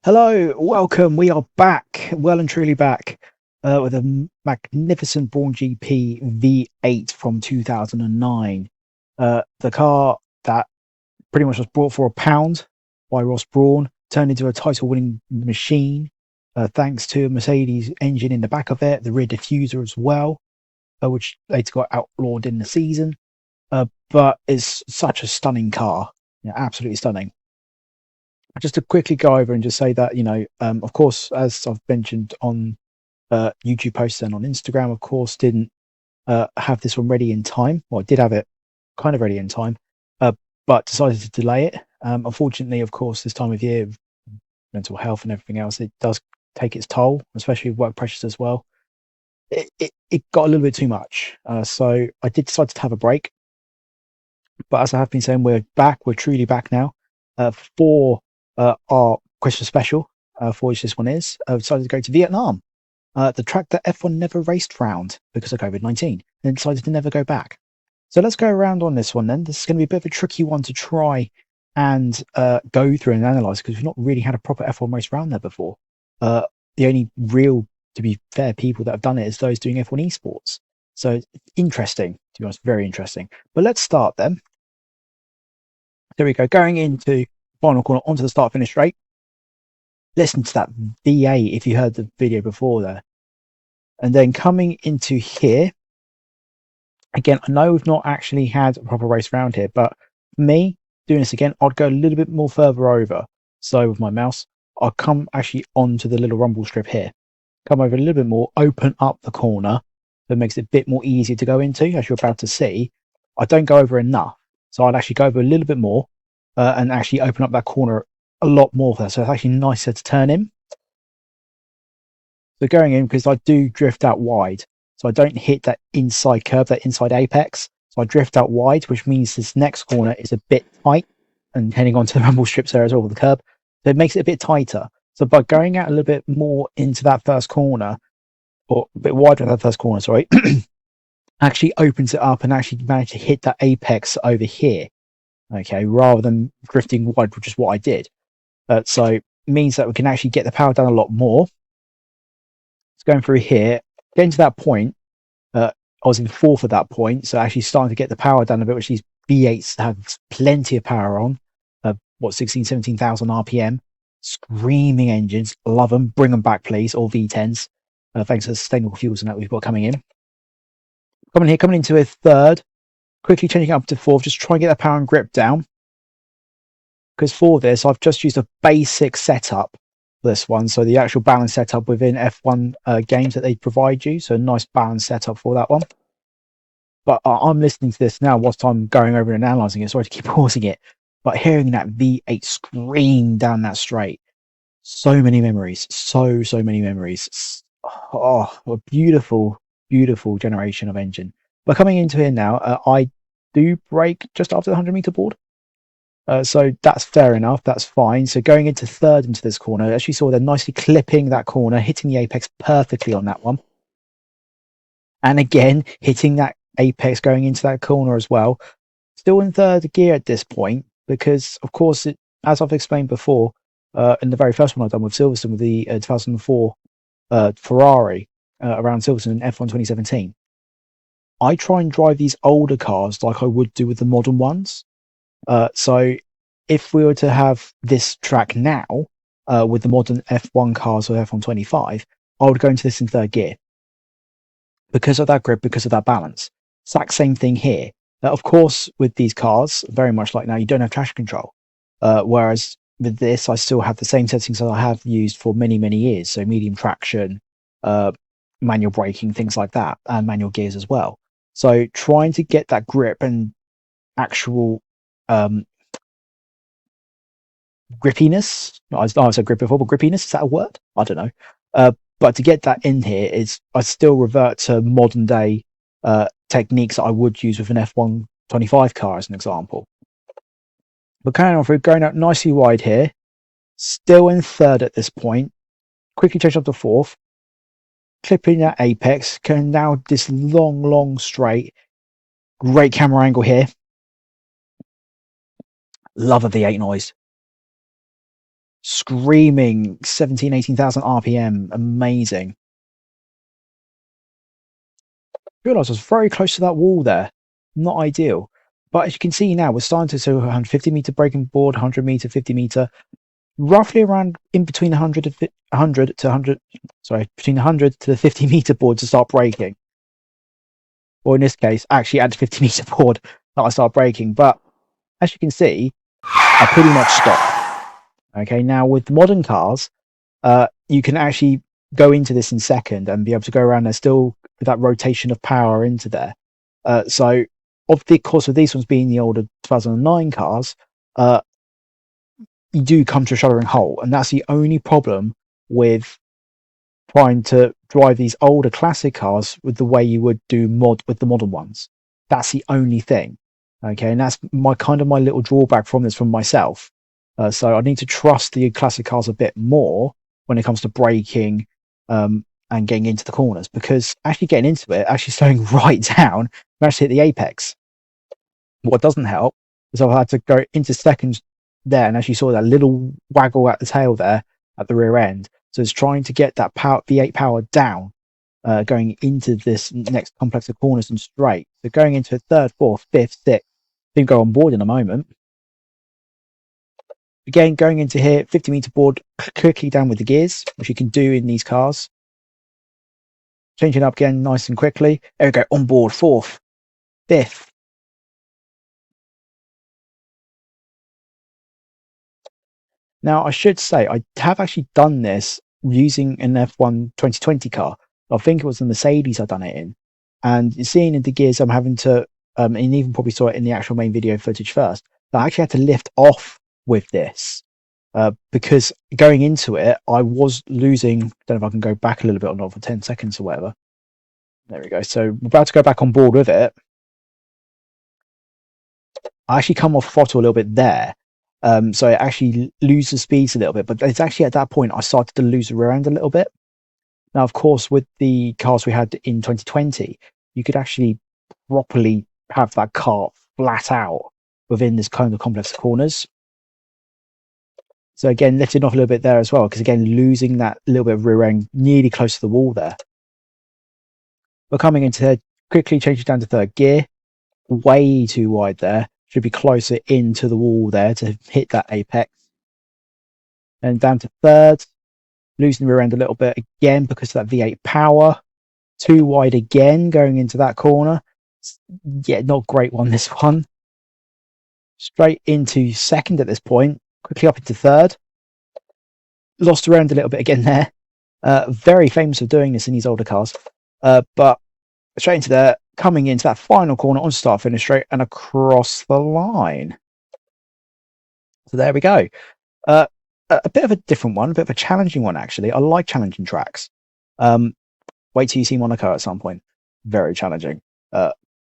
Hello, welcome. We are back, well and truly back, with a magnificent Brawn GP V8 from 2009. The car that pretty much was bought for £1 by Ross Brawn, turned into a title-winning machine, thanks to a Mercedes engine in the back of it, the rear diffuser as well, which later got outlawed in the season. But it's such a stunning car, absolutely stunning. Just to quickly go over and just say that, of course, as I've mentioned on YouTube posts and on Instagram, of course, didn't have this one ready in time. Well, I did have it kind of ready in time, but decided to delay it. Unfortunately, of course, this time of year, mental health and everything else, it does take its toll, especially with work pressures as well. It got a little bit too much. So I did decide to have a break. But as I have been saying, we're back. We're truly back now for our Christmas special, for which this one is. Decided to go to Vietnam, the track that F1 never raced round because of COVID-19, and decided to never go back. So let's go around on this one then. This is going to be a bit of a tricky one to try and go through and analyse because we've not really had a proper F1 race round there before. The only real, to be fair, people that have done it is those doing F1 esports. So it's interesting, to be honest, very interesting. But let's start then. There we go, going into final corner onto the start finish straight. Listen to that V8 if you heard the video before there. And then coming into here, again, I know we've not actually had a proper race round here, but for me, doing this again, I'd go a little bit more further over. So with my mouse, I'll come actually onto the little rumble strip here. Come over a little bit more, open up the corner. That makes it a bit more easier to go into, as you're about to see. I don't go over enough. So I'd actually go over a little bit more and actually open up that corner a lot more for that. So it's actually nicer to turn in. So going in, because I do drift out wide. So I don't hit that inside curve, that inside apex. So I drift out wide, which means this next corner is a bit tight and heading onto the rumble strips there as well with the curb. So it makes it a bit tighter. So by going out a little bit more into that first corner, or a bit wider in that first corner, sorry, actually opens it up and actually manage to hit that apex over here. Okay, rather than drifting wide, which is what I did. So it means that we can actually get the power down a lot more. It's going through here, getting to that point. I was in fourth at that point, so actually starting to get the power down a bit, which these V8s have plenty of power on. 17,000 RPM, screaming engines, love them, bring them back please, or V10s. Thanks to the sustainable fuels and that we've got coming in. Coming into a third, quickly changing up to fourth, just try and get that power and grip down. Because for this, I've just used a basic setup for this one. So the actual balance setup within F1 games that they provide you. So a nice balance setup for that one. But I'm listening to this now whilst I'm going over and analysing it. Sorry to keep pausing it. But hearing that V8 scream down that straight. So many memories. So many memories. Oh, a beautiful, beautiful generation of engine. But coming into here now, I do brake just after the 100-meter board. So that's fair enough. That's fine. So going into third into this corner, as you saw, they're nicely clipping that corner, hitting the apex perfectly on that one. And again, hitting that apex going into that corner as well. Still in third gear at this point, because of course, as I've explained before, in the very first one I've done with Silverstone with the 2004 Ferrari around Silverstone in F1 2017. I try and drive these older cars like I would do with the modern ones. So if we were to have this track now with the modern F1 cars or F1 25, I would go into this in third gear because of that grip, because of that balance. Exact same thing here. Of course, with these cars, very much like now, you don't have traction control. Whereas with this, I still have the same settings that I have used for many, many years. So medium traction, manual braking, things like that, and manual gears as well. So trying to get that grip and actual grippiness. I said grip before, but grippiness, is that a word? I don't know. But to get that in here is I still revert to modern day techniques that I would use with an F1 25 car as an example. But carrying on through, going out nicely wide here, still in third at this point, quickly change up to fourth, clipping that apex, going down this long straight, great camera angle here. Love a V8 noise. screaming 17, 18,000 RPM, amazing. I realised I was very close to that wall there, not ideal. But as you can see now, we're starting to so 150 meter braking board, 100 meter, 50 meter, roughly around in between 100 to 100, sorry, between 100 to the 50 meter board to start braking. Or in this case, actually at the 50 meter board that I start braking. But as you can see, I pretty much stop. Okay, now with modern cars, you can actually go into this in second and be able to go around there still with that rotation of power into there. So, of the course of these ones being the older 2009 cars, you do come to a shuddering halt, and that's the only problem with trying to drive these older classic cars with the way you would do with the modern ones. That's the only thing. Okay, and that's my little drawback from this from myself. So I need to trust the classic cars a bit more when it comes to braking and getting into the corners, because actually getting into it, actually slowing right down, I actually hit the apex. What doesn't help is I've had to go into seconds there, and as you saw that little waggle at the tail there at the rear end. So it's trying to get that power, V8 power down, going into this next complex of corners and straight. So going into third, fourth, fifth, sixth, didn't go on board in a moment. Again, going into here, 50 meter board, quickly down with the gears, which you can do in these cars. Changing up again nice and quickly. There we go, on board, fourth, fifth. Now, I should say, I have actually done this using an F1 2020 car. I think it was the Mercedes I've done it in. And seeing in the gears, I'm having to, and even probably saw it in the actual main video footage first, I actually had to lift off with this. Because going into it, I was losing, I don't know if I can go back a little bit or not for 10 seconds or whatever. There we go. So we're about to go back on board with it. I actually come off throttle a little bit there. So I actually lose the speeds a little bit, but it's actually at that point I started to lose the rear end a little bit. Now, of course, with the cars we had in 2020, you could actually properly have that car flat out within this kind of complex of corners. So again, lifting off a little bit there as well, because again, losing that little bit of rear end nearly close to the wall there. We're coming into third, quickly changing down to third gear, way too wide there. Should be closer into the wall there to hit that apex. And down to third, losing the rear end a little bit again because of that V8 power. Too wide again going into that corner. Yeah, not great one, this one. Straight into second at this point. Quickly up into third. Lost the rear end a little bit again there. Very famous for doing this in these older cars. But straight into there, coming into that final corner on start finish straight and across the line. So there we go. A bit of a different one, a bit of a challenging one, actually. I like challenging tracks. Wait till you see Monaco at some point. Very challenging.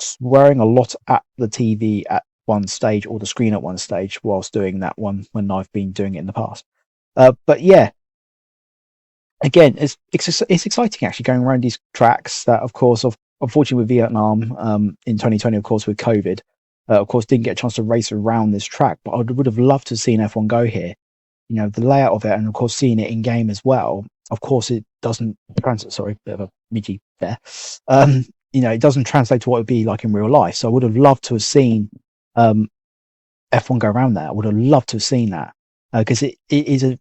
Swearing a lot at the TV at one stage or the screen at one stage whilst doing that one when I've been doing it in the past. But yeah, again, it's exciting actually going around these tracks that, of course, unfortunately with Vietnam in 2020, of course, with COVID, of course, didn't get a chance to race around this track. But I would have loved to have seen F1 go here. You know, the layout of it, and of course, seeing it in game as well. Of course, it doesn't translate. Sorry, bit of a midgy there. You know, it doesn't translate to what it would be like in real life. So I would have loved to have seen F1 go around there. I would have loved to have seen that because it is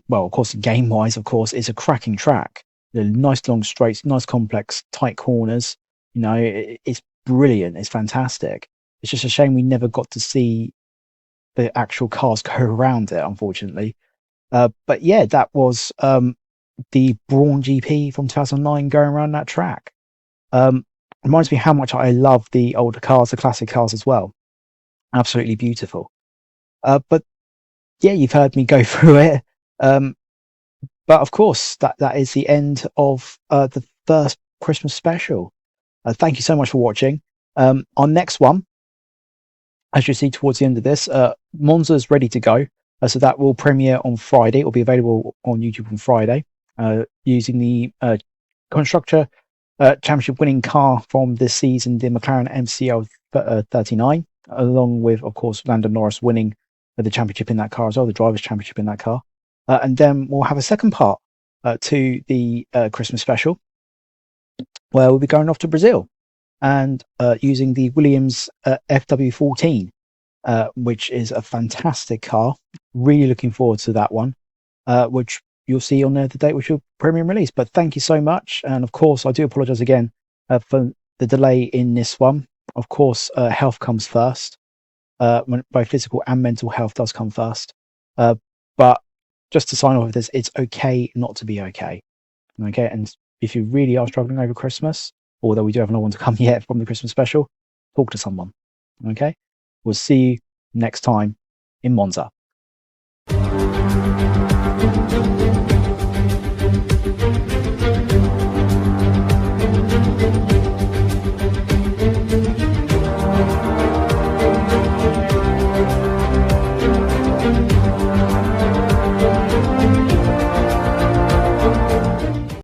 well, of course, game wise, of course, it's a cracking track. Nice long straights, nice complex tight corners. You know, it's brilliant. It's fantastic. It's just a shame we never got to see the actual cars go around it, unfortunately. But yeah, that was the Brawn GP from 2009 going around that track. Reminds me how much I love the older cars, the classic cars as well. Absolutely beautiful. But yeah, you've heard me go through it. But of course, that is the end of the first Christmas special. Thank you so much for watching. Our next one, as you see towards the end of this, Monza's ready to go. So that will premiere on Friday. It will be available on YouTube on Friday using the Constructor Championship winning car from this season, the McLaren MCL 39, along with, of course, Lando Norris winning the championship in that car as well, the Drivers' Championship in that car. And then we'll have a second part to the Christmas special, where we'll be going off to Brazil and using the Williams FW14, which is a fantastic car. Really looking forward to that one, which you'll see on the date which will premium release. But thank you so much. And of course, I do apologize again for the delay in this one. Of course, health comes first. When both physical and mental health does come first. But just to sign off with this, it's okay not to be okay. Okay. And if you really are struggling over Christmas, although we do have no one to come yet from the Christmas special, talk to someone. Okay. We'll see you next time in Monza.